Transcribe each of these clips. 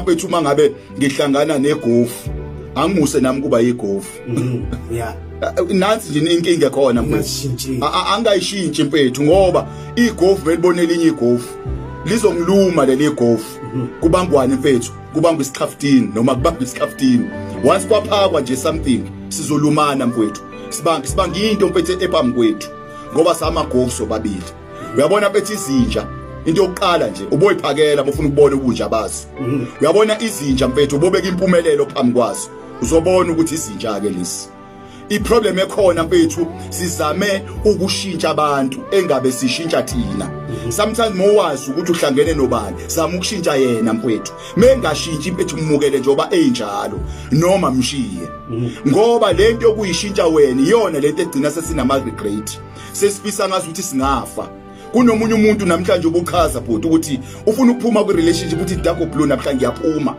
Mfethu mangabe ngihlangana negofu angimuse nami kuba yigovu yeah nansi nje inkinga ekhona mfethu angayishintshi mfethu ngoba igovu belibone elinye igovu lizongiluma leli govu kubangwane mfethu kubanga isikhafutini noma kubanga isikhafutini once kwaphakwa nje something sizolumana mfethu sibanga into mfethu ephambi kwethu ngoba samagovu sobabili uyabona mfethu izinja into yokuqala nje uboyiphakela bofuna ukubona ubunja bazo uyabona izinja mfethu ubobeka impumelelo phambi kwazo uzobona ukuthi izinja ke lesi iproblem ekhona mfethu sizame ukushintsha abantu engabe sishintsha thina sometimes mowazi ukuthi uhlangene nobani zama ukushintsha yena mfethu mengashintshi mfethu umukele njoba enjalo noma mshiye ngoba lento yokuyishintsha wena iyona lento egcina sesinama regret sesifisa ngazi ukuthi singafa kunomunye umuntu namhlanje ubuchaza bhuti ukuthi ufuna ukuphuma kwi relationship ukuthi dark blue namhlanje ngiyaphuma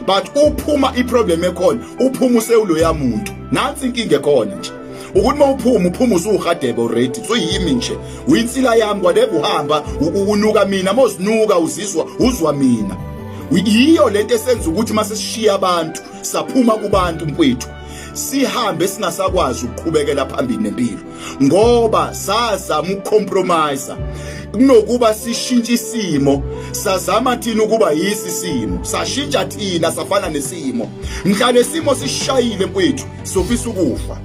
but uphuma iproblem ekhona uphuma usewulo yamuntu nansi inkinga ekhona nje ukuthi mawuphuma usuhadebe already so yimi nje uyinsila yami whatever uhamba unuka mina mosinuka uzwa mina yiyo lento esenza ukuthi mase sishiya abantu saphuma kubantu mfethu sihambe singasakwazi ukuqhubekela phambili nempilo ngoba sazama ukucompromise kunokuba sishintshe isimo sazama thina ukuba yisi simo sashintsha thina safana nesimo mhla nesimo sishayile mfethu sofisa ukufa